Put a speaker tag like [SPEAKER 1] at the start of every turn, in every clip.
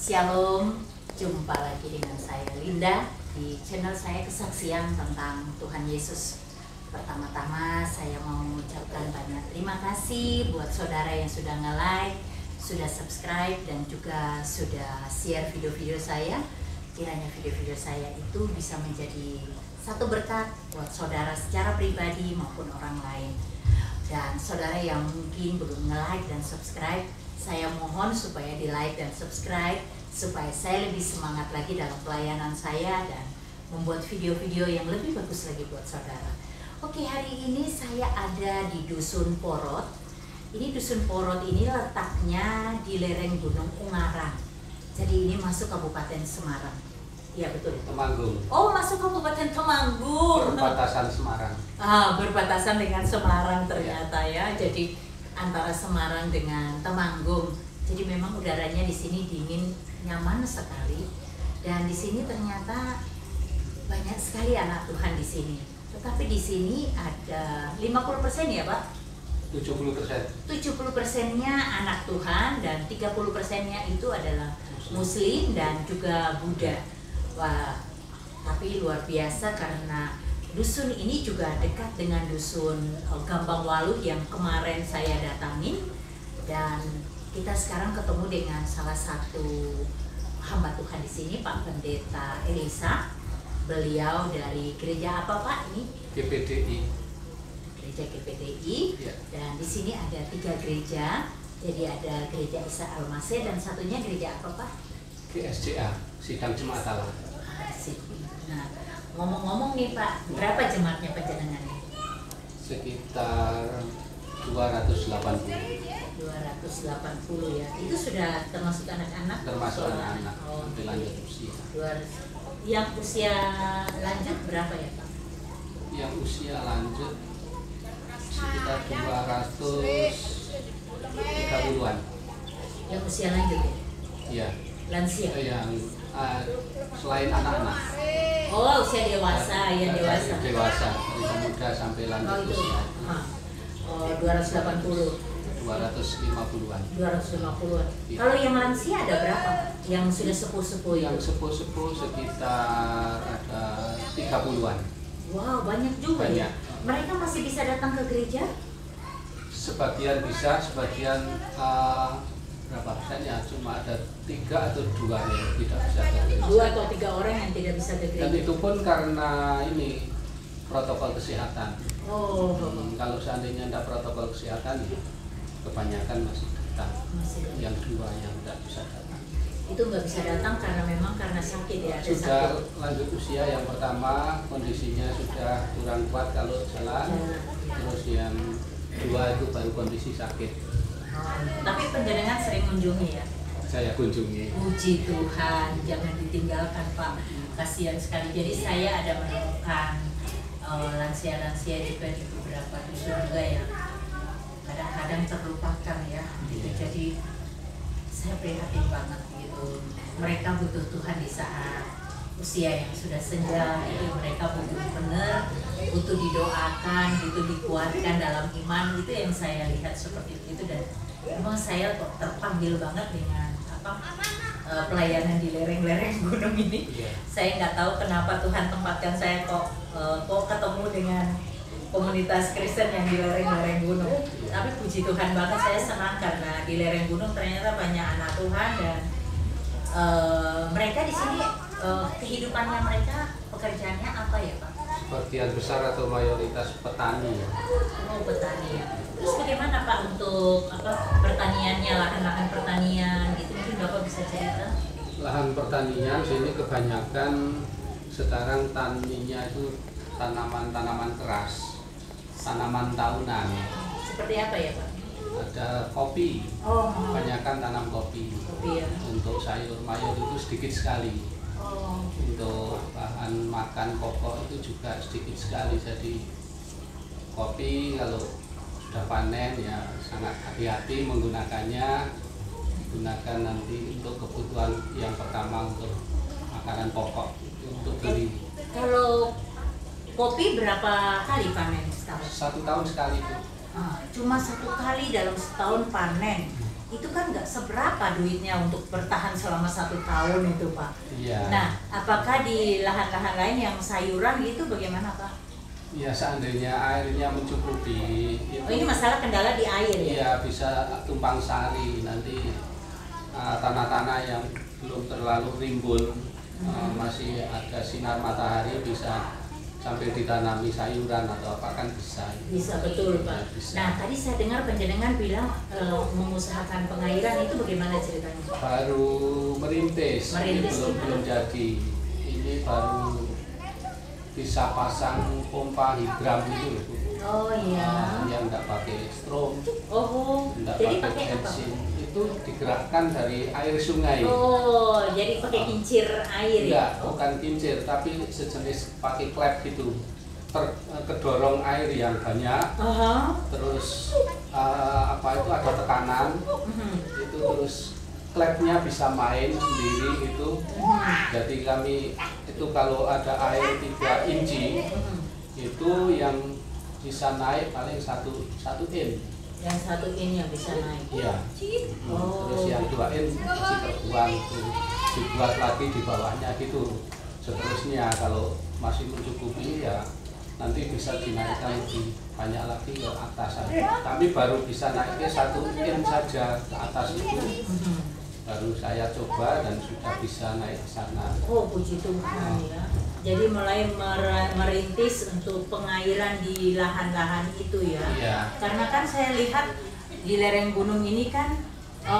[SPEAKER 1] Shalom, jumpa lagi dengan saya Linda di channel saya kesaksian tentang Tuhan Yesus. Pertama-tama saya mau mengucapkan banyak terima kasih buat saudara yang sudah nge-like, sudah subscribe, dan juga sudah share video-video saya. Kiranya video-video saya itu bisa menjadi satu berkat buat saudara secara pribadi maupun orang lain. Dan saudara yang mungkin belum nge-like dan subscribe, saya mohon supaya di-like dan subscribe supaya saya lebih semangat lagi dalam pelayanan saya dan membuat video-video yang lebih bagus lagi buat saudara. Oke, hari ini saya ada di Dusun Porot. Ini Dusun Porot ini letaknya di lereng Gunung Ungaran. Jadi ini masuk Kabupaten Semarang. Iya betul.
[SPEAKER 2] Temanggung.
[SPEAKER 1] Oh, masuk Kabupaten Temanggung.
[SPEAKER 2] Perbatasan Semarang.
[SPEAKER 1] Berbatasan dengan Semarang ternyata ya. Jadi antara Semarang dengan Temanggung. Jadi memang udaranya di sini dingin, nyaman sekali. Dan di sini ternyata banyak sekali anak Tuhan di sini. Tetapi di sini ada 50% ya, Pak?
[SPEAKER 2] 70%.
[SPEAKER 1] 70%-nya anak Tuhan dan 30%-nya itu adalah Muslim dan juga Buddha. Wah, tapi luar biasa karena dusun ini juga dekat dengan dusun Gambang Waluh yang kemarin saya datangin. Dan kita sekarang ketemu dengan salah satu hamba Tuhan di sini, Pak Pendeta Elisa. Beliau dari gereja apa, Pak? Ini
[SPEAKER 2] GPDI.
[SPEAKER 1] Gereja GPDI.
[SPEAKER 2] Ya. Dan
[SPEAKER 1] di sini ada 3 gereja. Jadi ada gereja Isa Almasih dan satunya gereja apa, Pak?
[SPEAKER 2] GSJA, Sidang Jemaat Allah.
[SPEAKER 1] Nah, ngomong-ngomong nih Pak, berapa jemaatnya panjenengan ini?
[SPEAKER 2] Sekitar 280.
[SPEAKER 1] 280 ya. Itu sudah termasuk anak-anak?
[SPEAKER 2] Termasuk anak-anak.
[SPEAKER 1] Oh,
[SPEAKER 2] Sampai lanjut usia.
[SPEAKER 1] Yang usia lanjut berapa ya, Pak?
[SPEAKER 2] Yang usia lanjut sekitar 230-an.
[SPEAKER 1] Yang usia lanjut ya?
[SPEAKER 2] Iya.
[SPEAKER 1] Lansia?
[SPEAKER 2] Yang selain anak-anak.
[SPEAKER 1] Oh, usia dewasa, ya dewasa.
[SPEAKER 2] Dewasa, dari muda sampai lanjut usia.
[SPEAKER 1] 280.
[SPEAKER 2] 250-an.
[SPEAKER 1] 250-an.
[SPEAKER 2] Iya.
[SPEAKER 1] Kalau yang lansia ada berapa? Yang sudah sepuh-sepuh
[SPEAKER 2] Yang sepuh-sepuh sekitar ada 30-an.
[SPEAKER 1] Wow, banyak juga ya.
[SPEAKER 2] Banyak.
[SPEAKER 1] Mereka masih bisa datang ke gereja?
[SPEAKER 2] Sebagian bisa, sebagian berapa persennya? Cuma ada 3 atau 2 yang tidak bisa ke gereja.
[SPEAKER 1] 2 atau 3 orang yang tidak bisa ke gereja.
[SPEAKER 2] Dan itu pun karena ini protokol kesehatan.
[SPEAKER 1] Oh,
[SPEAKER 2] Kalau seandainya tidak protokol kesehatan, ya kebanyakan masih datang. Yang 2 yang tidak bisa datang.
[SPEAKER 1] Itu nggak bisa datang karena sakit ya? Ada
[SPEAKER 2] Sudah
[SPEAKER 1] sakit.
[SPEAKER 2] lanjut usia, yang pertama kondisinya sudah kurang kuat kalau jalan. Terus yang 2 itu baru kondisi sakit.
[SPEAKER 1] Tapi panjenengan sering mengunjungi ya?
[SPEAKER 2] Saya kunjungi.
[SPEAKER 1] Puji Tuhan, jangan ditinggalkan Pak. Kasihan sekali. Jadi saya ada menemukan lansia-lansia juga di beberapa dusun juga yang kadang-kadang terlupakan ya. Jadi saya prihatin banget gitu. Mereka butuh Tuhan di saat usia yang sudah senja. Itu mereka butuh benar, butuh didoakan, butuh dikuatkan dalam iman. Itu yang saya lihat seperti itu. Dan memang saya kok terpanggil banget dengan pelayanan di lereng-lereng gunung ini. Saya nggak tahu kenapa Tuhan tempatkan saya kok ketemu dengan komunitas Kristen yang di lereng-lereng gunung. Tapi puji Tuhan banget, saya senang karena di lereng gunung ternyata banyak anak Tuhan. Dan mereka di sini kehidupannya mereka, pekerjaannya apa ya Pak?
[SPEAKER 2] Sebagian besar atau mayoritas petani.
[SPEAKER 1] Oh, petani ya. Terus bagaimana Pak untuk pertaniannya, lahan-lahan pertanian gitu, mungkin Bapak bisa cerita?
[SPEAKER 2] Lahan pertanian sini kebanyakan sekarang taninya itu tanaman-tanaman keras, tanaman tahunan.
[SPEAKER 1] Seperti apa ya Pak?
[SPEAKER 2] Ada kopi,
[SPEAKER 1] Oh,
[SPEAKER 2] kebanyakan tanam kopi.
[SPEAKER 1] kopi ya.
[SPEAKER 2] Untuk sayur mayur itu sedikit sekali.
[SPEAKER 1] Oh,
[SPEAKER 2] Untuk bahan makan pokok itu juga sedikit sekali. Jadi kopi kalau sudah panen ya sangat hati-hati menggunakannya. Gunakan nanti untuk kebutuhan yang pertama, untuk makanan pokok, untuk beli.
[SPEAKER 1] kalau kopi berapa kali panen setahun?
[SPEAKER 2] 1 tahun sekali itu.
[SPEAKER 1] Cuma 1 kali dalam setahun panen. itu kan nggak seberapa duitnya untuk bertahan selama 1 tahun itu Pak.
[SPEAKER 2] Iya.
[SPEAKER 1] Nah, apakah di lahan-lahan lain yang sayuran itu bagaimana Pak?
[SPEAKER 2] Ya seandainya airnya mencukupi itu,
[SPEAKER 1] Oh, ini masalah kendala di air ya?
[SPEAKER 2] iya bisa tumpang sari nanti tanah-tanah yang belum terlalu rimbun, masih ada sinar matahari bisa sambil ditanami sayuran atau apa kan bisa.
[SPEAKER 1] Bisa, betul Pak.
[SPEAKER 2] Bisa.
[SPEAKER 1] Nah, tadi saya dengar panjenengan bilang mengusahakan pengairan itu bagaimana ceritanya?
[SPEAKER 2] Baru merintis, ini
[SPEAKER 1] Merintis.
[SPEAKER 2] belum jadi. Ini baru bisa pasang pompa hidram itu loh, Bu.
[SPEAKER 1] Oh iya.
[SPEAKER 2] Yang nggak pakai strom,
[SPEAKER 1] Oh,
[SPEAKER 2] nggak
[SPEAKER 1] jadi
[SPEAKER 2] pakai
[SPEAKER 1] pakai apa?
[SPEAKER 2] bensin. Itu digerakkan dari air sungai.
[SPEAKER 1] Oh, jadi pakai kincir air
[SPEAKER 2] Enggak,
[SPEAKER 1] ya? Oh.
[SPEAKER 2] bukan kincir, tapi sejenis pakai klep gitu. Kedorong air yang banyak,
[SPEAKER 1] Aha.
[SPEAKER 2] terus apa itu ada tekanan,
[SPEAKER 1] Mhm.
[SPEAKER 2] itu terus klepnya bisa main sendiri itu. Jadi kami itu kalau ada air 3 inci
[SPEAKER 1] Mhm.
[SPEAKER 2] itu yang bisa naik paling satu in.
[SPEAKER 1] Yang 1 in yang bisa naik.
[SPEAKER 2] Iya.
[SPEAKER 1] Oh.
[SPEAKER 2] Terus yang 2 in masih terbuang itu dibuat lagi di bawahnya gitu. Seterusnya kalau masih mencukupi ya nanti bisa dinaikkan lebih banyak lagi ke atas. Kami baru bisa naiknya 1 in saja ke atas itu.
[SPEAKER 1] Mhm.
[SPEAKER 2] Baru saya coba dan sudah bisa naik ke sana.
[SPEAKER 1] Oh, puji Tuhan ya. Jadi mulai merintis untuk pengairan di lahan-lahan itu ya.
[SPEAKER 2] Iya.
[SPEAKER 1] Karena kan saya lihat di lereng gunung ini kan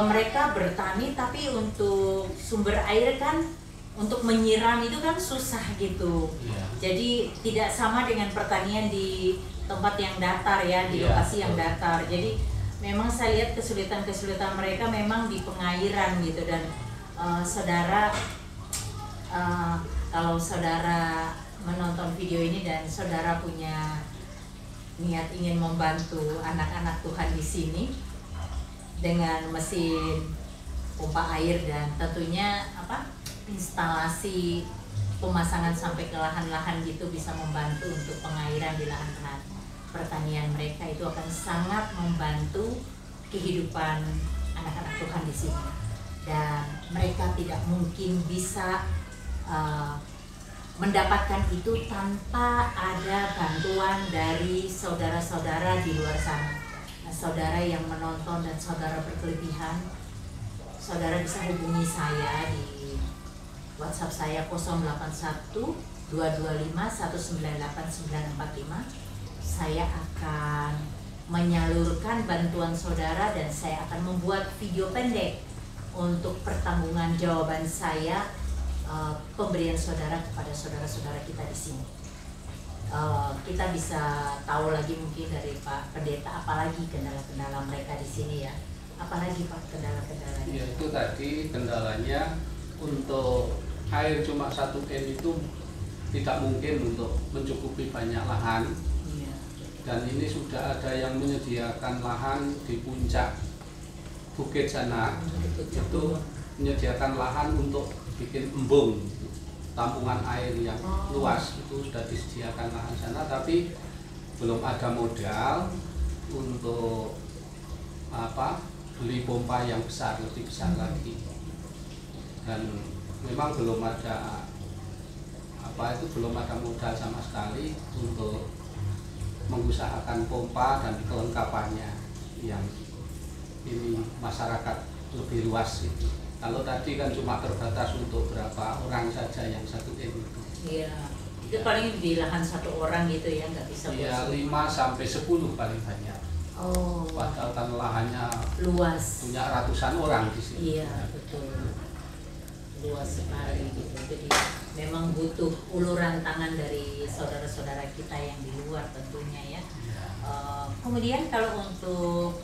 [SPEAKER 1] mereka bertani, tapi untuk sumber air kan untuk menyiram itu kan susah gitu.
[SPEAKER 2] Iya.
[SPEAKER 1] Jadi tidak sama dengan pertanian di tempat yang datar ya, di
[SPEAKER 2] Iya,
[SPEAKER 1] lokasi yang
[SPEAKER 2] betul.
[SPEAKER 1] datar. Jadi memang saya lihat kesulitan-kesulitan mereka memang di pengairan gitu. Dan saudara, kalau saudara menonton video ini dan saudara punya niat ingin membantu anak-anak Tuhan di sini dengan mesin pompa air dan tentunya instalasi pemasangan sampai ke lahan-lahan gitu bisa membantu untuk pengairan di lahan-lahan pertanian mereka, itu akan sangat membantu kehidupan anak-anak Tuhan di sini. Dan mereka tidak mungkin bisa mendapatkan itu tanpa ada bantuan dari saudara-saudara di luar sana. Nah, saudara yang menonton dan saudara berkelebihan, saudara bisa hubungi saya di WhatsApp saya 081 225 198 945. Saya akan menyalurkan bantuan saudara dan saya akan membuat video pendek untuk pertanggungan jawaban saya, pemberian saudara kepada saudara-saudara kita di sini. Kita bisa tahu lagi mungkin dari Pak Pendeta apalagi kendala-kendala mereka di sini ya. Apalagi Pak kendala-kendalanya?
[SPEAKER 2] Ya itu tadi kendalanya untuk air cuma 1 in itu tidak mungkin untuk mencukupi banyak lahan.
[SPEAKER 1] Iya.
[SPEAKER 2] Dan ini sudah ada yang menyediakan lahan di puncak bukit sana, itu menyediakan lahan untuk bikin embung, tampungan air yang luas, itu sudah disediakan lahan sana, tapi belum ada modal untuk beli pompa yang besar, lebih besar lagi. Dan memang belum ada belum ada modal sama sekali untuk mengusahakan pompa dan kelengkapannya yang ini masyarakat lebih luas itu. Kalau tadi kan cuma terbatas untuk berapa orang saja yang 1 in itu.
[SPEAKER 1] Iya. Itu paling di lahan 1 orang gitu ya, nggak bisa
[SPEAKER 2] Iya, 5 sampai 10 paling banyak.
[SPEAKER 1] Oh.
[SPEAKER 2] Padahal kan lahannya
[SPEAKER 1] Luas.
[SPEAKER 2] punya ratusan orang di sini.
[SPEAKER 1] Iya, betul. Luas sekali gitu. Jadi memang butuh uluran tangan dari saudara-saudara kita yang di luar tentunya ya. Kemudian kalau untuk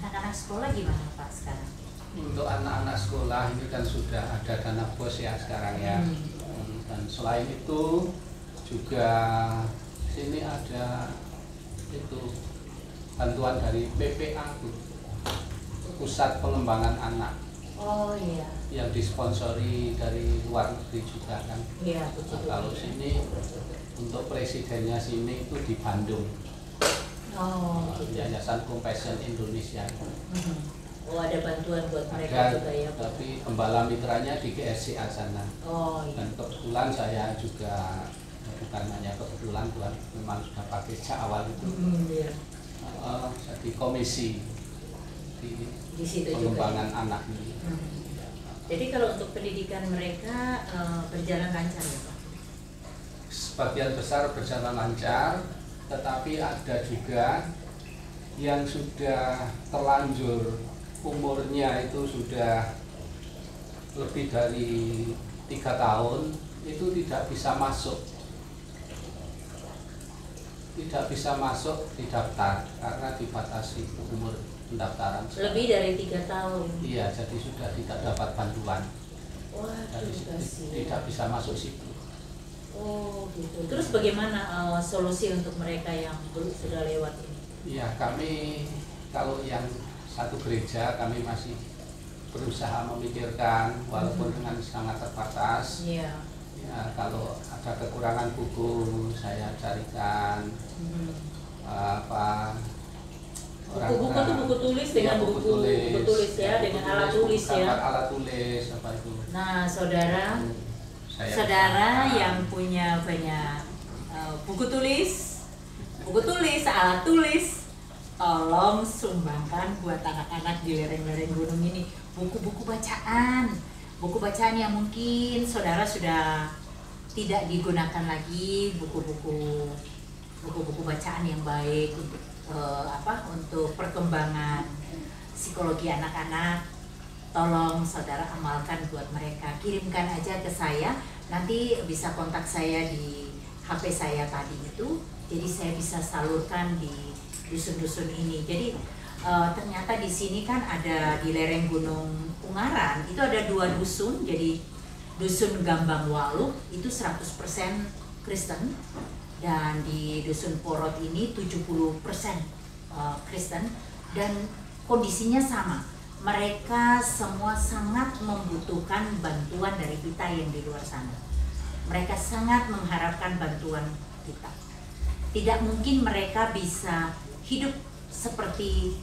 [SPEAKER 1] anak-anak sekolah gimana Pak sekarang?
[SPEAKER 2] Untuk anak-anak sekolah ini kan sudah ada dana BOS ya sekarang ya. Dan selain itu juga sini ada itu bantuan dari PPA, Pusat Pengembangan Anak.
[SPEAKER 1] Oh iya.
[SPEAKER 2] Yang disponsori dari luar negeri juga kan.
[SPEAKER 1] Iya, betul.
[SPEAKER 2] Nah, kalau sini untuk presidennya sini itu di Bandung.
[SPEAKER 1] Oh, gitu.
[SPEAKER 2] Yayasan Compassion Indonesia.
[SPEAKER 1] Oh, ada bantuan buat mereka
[SPEAKER 2] Ada,
[SPEAKER 1] juga ya, Pak?
[SPEAKER 2] tapi gembala mitranya di GSCA sana.
[SPEAKER 1] Oh, iya.
[SPEAKER 2] Dan kebetulan saya juga, bukan hanya kebetulan, Tuhan memang sudah pakai sejak awal itu.
[SPEAKER 1] Iya.
[SPEAKER 2] Jadi komisi
[SPEAKER 1] Di situ
[SPEAKER 2] pengembangan
[SPEAKER 1] juga ya?
[SPEAKER 2] anak ini.
[SPEAKER 1] Jadi kalau untuk pendidikan mereka berjalan lancar ya, Pak?
[SPEAKER 2] Sebagian besar berjalan lancar, tetapi ada juga yang sudah terlanjur umurnya itu sudah lebih dari 3 tahun, itu tidak bisa masuk di daftar karena dibatasi umur pendaftaran.
[SPEAKER 1] Lebih dari 3 tahun.
[SPEAKER 2] Iya, jadi sudah tidak dapat bantuan.
[SPEAKER 1] Waduh, kasih.
[SPEAKER 2] Tidak bisa masuk situ.
[SPEAKER 1] Oh, gitu. Terus bagaimana solusi untuk mereka yang sudah lewat ini?
[SPEAKER 2] Iya, kami kalau yang satu gereja kami masih berusaha memikirkan walaupun dengan sangat terbatas.
[SPEAKER 1] Iya.
[SPEAKER 2] Ya, kalau ada kekurangan buku saya carikan apa
[SPEAKER 1] Buku-buku tuh buku tulis dengan buku tulis ya, dengan alat tulis ya.
[SPEAKER 2] Alat tulis apa itu.
[SPEAKER 1] Nah, saudara yang punya banyak buku tulis, alat tulis, tolong sumbangkan buat anak-anak di lereng-lereng gunung ini buku-buku bacaan yang mungkin saudara sudah tidak digunakan lagi, buku-buku bacaan yang baik untuk untuk perkembangan psikologi anak-anak. Tolong saudara amalkan buat mereka, kirimkan aja ke saya, nanti bisa kontak saya di HP saya tadi itu, jadi saya bisa salurkan di dusun-dusun ini. Jadi ternyata di sini kan ada di lereng Gunung Ungaran itu ada 2 dusun, jadi dusun Gambang Waluk itu 100% Kristen, dan di dusun Porot ini 70% Kristen, dan kondisinya sama. Mereka semua sangat membutuhkan bantuan dari kita yang di luar sana. Mereka sangat mengharapkan bantuan kita. Tidak mungkin mereka bisa hidup seperti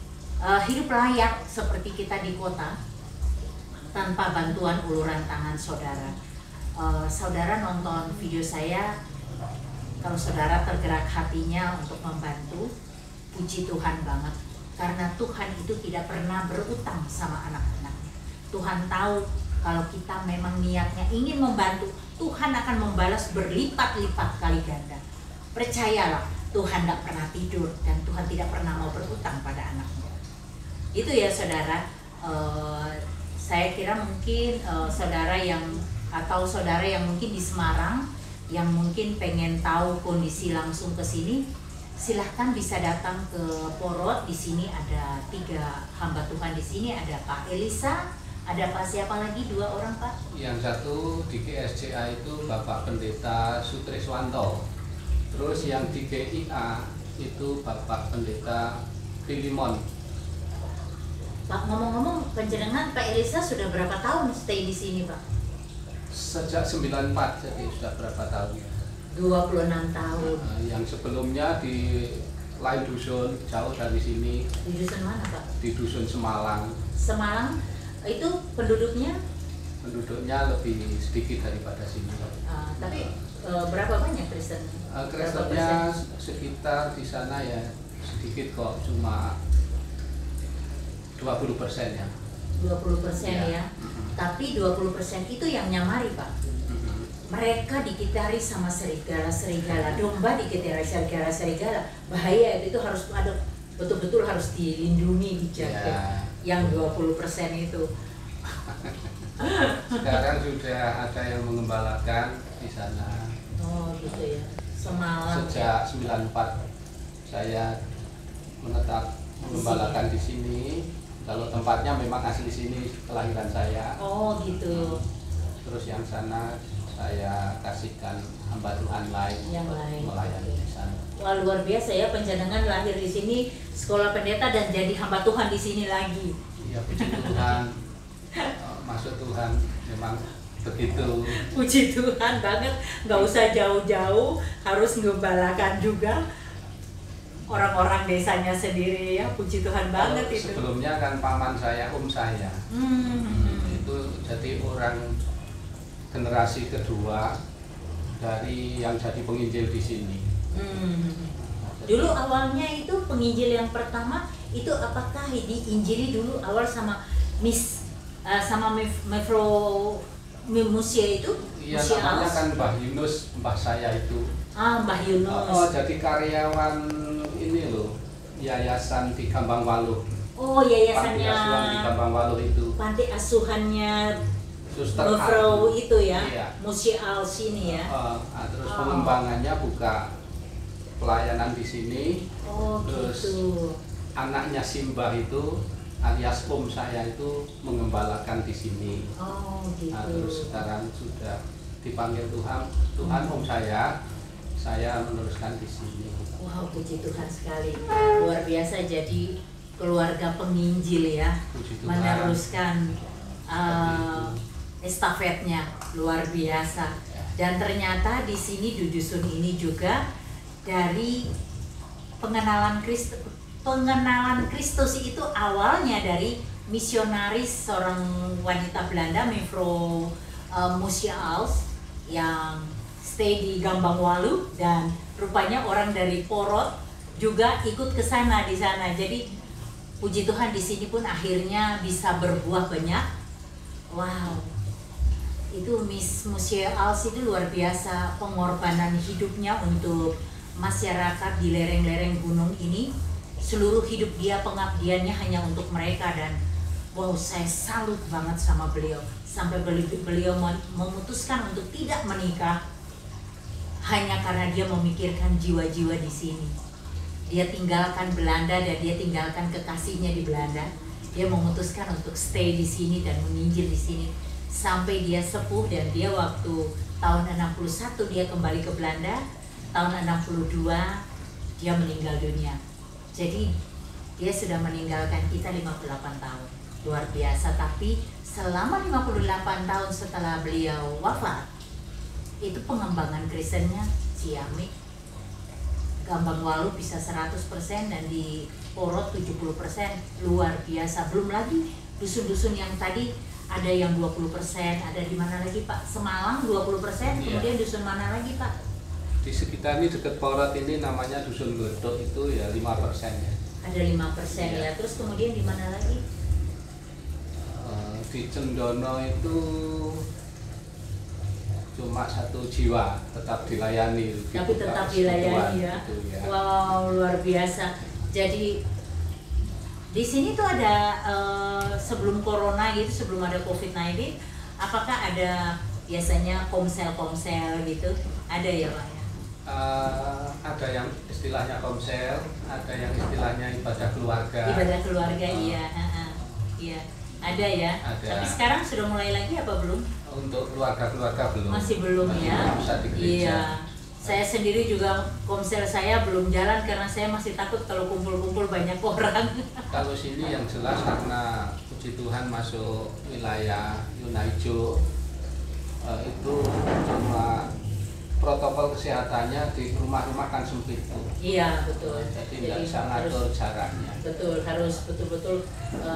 [SPEAKER 1] hidup layak seperti kita di kota tanpa bantuan uluran tangan saudara. Saudara nonton video saya, kalau saudara tergerak hatinya untuk membantu, puji Tuhan banget. Karena Tuhan itu tidak pernah berutang sama anak-anaknya. Tuhan tahu kalau kita memang niatnya ingin membantu, Tuhan akan membalas berlipat-lipat kali ganda. Percayalah, Tuhan tidak pernah tidur dan Tuhan tidak pernah mau berutang pada anaknya. Itu ya saudara. Saya kira mungkin saudara yang mungkin di Semarang yang mungkin pengen tahu kondisi langsung ke sini, silahkan bisa datang ke Porot. Di sini ada 3 hamba Tuhan di sini, ada Pak Elisa, ada Pak siapa lagi, 2 orang Pak?
[SPEAKER 2] Yang satu di GSCA itu Bapak Pendeta Sutriswanto. Terus yang di GIA itu Bapak Pendeta Filimon.
[SPEAKER 1] Pak, ngomong-ngomong, penjenengan Pak Elisa sudah berapa tahun stay di sini Pak?
[SPEAKER 2] Sejak 94, jadi sudah berapa tahun?
[SPEAKER 1] 26 tahun.
[SPEAKER 2] Yang sebelumnya di lain dusun jauh dari sini.
[SPEAKER 1] Di dusun mana Pak?
[SPEAKER 2] Di dusun Semalang.
[SPEAKER 1] Semalang itu penduduknya?
[SPEAKER 2] Penduduknya lebih sedikit daripada sini.
[SPEAKER 1] Tapi berapa banyak Kristen?
[SPEAKER 2] Kristennya sekitar di sana ya sedikit kok, cuma 20% ya.
[SPEAKER 1] 20% ya. Tapi 20% itu yang nyamari Pak. Mereka dikitari sama serigala, domba dikitari serigala. Bahaya itu harus ada, betul-betul harus dilindungi, dijaga. Yang 20% itu.
[SPEAKER 2] Sekarang sudah ada yang mengembalakan di sana.
[SPEAKER 1] Oh gitu ya. Semalam.
[SPEAKER 2] Sejak 94 saya menetap mengembalakan di sini. Kalau tempatnya memang asli sini, kelahiran saya.
[SPEAKER 1] Oh gitu.
[SPEAKER 2] Terus yang sana saya kasihkan hamba Tuhan lain
[SPEAKER 1] yang
[SPEAKER 2] untuk
[SPEAKER 1] lain
[SPEAKER 2] melayani di sana.
[SPEAKER 1] Wah, luar biasa ya, penjenengan lahir di sini, sekolah pendeta dan jadi hamba Tuhan di sini lagi.
[SPEAKER 2] Iya, puji Tuhan. Masuk Tuhan memang begitu.
[SPEAKER 1] Puji Tuhan banget, nggak usah jauh-jauh, harus ngembalakan juga. orang-orang desanya sendiri ya. Puji Tuhan banget itu.
[SPEAKER 2] Sebelumnya kan paman saya, saya. Itu jadi orang generasi kedua dari yang jadi penginjil di sini.
[SPEAKER 1] Dulu awalnya itu penginjil yang pertama itu apakah diinjili dulu awal sama sama Mevro Musia itu?
[SPEAKER 2] Iya, namanya kan Mbah Yunus, mbah saya itu.
[SPEAKER 1] Mbah Yunus.
[SPEAKER 2] Jadi karyawan ini loh, yayasan di Gambang Waluh.
[SPEAKER 1] Oh, yayasannya.
[SPEAKER 2] Panti asuhan di Gambang Waluh itu.
[SPEAKER 1] Panti asuhannya
[SPEAKER 2] Suster
[SPEAKER 1] Mevro itu ya,
[SPEAKER 2] iya.
[SPEAKER 1] Musia Al sini ya.
[SPEAKER 2] Terus pengembangannya buka pelayanan di sini. Terus
[SPEAKER 1] gitu.
[SPEAKER 2] Anaknya Simbah itu alias saya itu mengembalakan di sini.
[SPEAKER 1] Gitu.
[SPEAKER 2] Terus sekarang sudah dipanggil Tuhan saya meneruskan di sini.
[SPEAKER 1] Wow, puji Tuhan sekali. Luar biasa jadi keluarga penginjil ya. Meneruskan estafetnya luar biasa. Dan ternyata di sini di dusun ini juga dari pengenalan Kristus itu awalnya dari misionaris seorang wanita Belanda, Mevro Musia Als, yang stay di Gambang Waluh, dan rupanya orang dari Porot juga ikut ke sana di sana. Jadi puji Tuhan di sini pun akhirnya bisa berbuah banyak. Wow. Itu Miss Musia Als itu luar biasa pengorbanan hidupnya untuk masyarakat di lereng-lereng gunung ini. Seluruh hidup dia pengabdiannya hanya untuk mereka, dan wow, saya salut banget sama beliau. Sampai beliau memutuskan untuk tidak menikah hanya karena dia memikirkan jiwa-jiwa di sini. Dia tinggalkan Belanda dan dia tinggalkan kekasihnya di Belanda. Dia memutuskan untuk stay di sini dan menginjil di sini sampai dia sepuh, dan dia waktu tahun 61 dia kembali ke Belanda. Tahun 62 dia meninggal dunia. Jadi dia sudah meninggalkan kita 58 tahun. Luar biasa. Tapi selama 58 tahun setelah beliau wafat, itu pengembangan Kristennya ciamik. Gambang Waluh bisa 100% dan di Porot 70%. Luar biasa. Belum lagi dusun-dusun yang tadi ada yang 20%, ada di mana lagi Pak? Semalang 20%, kemudian dusun mana lagi Pak?
[SPEAKER 2] Di sekitar ini dekat Porot ini namanya Dusun Godok, itu ya 5% ya.
[SPEAKER 1] Ada 5% ya. Terus kemudian di mana lagi?
[SPEAKER 2] Di Cendono itu cuma 1 jiwa tetap dilayani.
[SPEAKER 1] Tapi tetap dilayani ya.
[SPEAKER 2] Gitu, ya.
[SPEAKER 1] Wow, luar biasa. Jadi di sini tuh ada sebelum corona gitu, sebelum ada COVID-19, apakah ada biasanya komsel gitu? Ada ya Pak?
[SPEAKER 2] Ada yang istilahnya komsel, ada yang istilahnya ibadah keluarga.
[SPEAKER 1] Ibadah keluarga, iya, iya, ada ya.
[SPEAKER 2] Ada.
[SPEAKER 1] Tapi sekarang sudah mulai lagi apa belum?
[SPEAKER 2] Untuk keluarga belum.
[SPEAKER 1] Masih belum ya.
[SPEAKER 2] Bisa di gereja.
[SPEAKER 1] Iya. Saya sendiri juga komsel saya belum jalan karena saya masih takut kalau kumpul-kumpul banyak orang.
[SPEAKER 2] Kalau sini yang jelas karena puji Tuhan masuk wilayah Yunaijo, itu cuma protokol kesehatannya di rumah-rumah kan sempit.
[SPEAKER 1] Iya, betul.
[SPEAKER 2] Jadi nggak bisa ngatur jaraknya.
[SPEAKER 1] Betul, harus betul-betul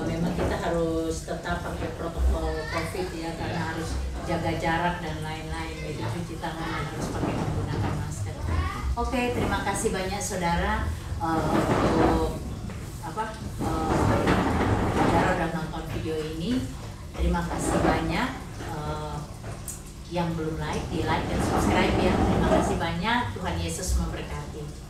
[SPEAKER 1] memang kita harus tetap pakai protokol COVID ya, karena harus jaga jarak dan lain-lain. Jadi cuci tangan dan harus pakai menggunakan masker. Oke, terima kasih banyak saudara untuk saudara udah nonton video ini. Terima kasih banyak. Yang belum like, di like dan subscribe ya. Terima kasih banyak. Tuhan Yesus memberkati.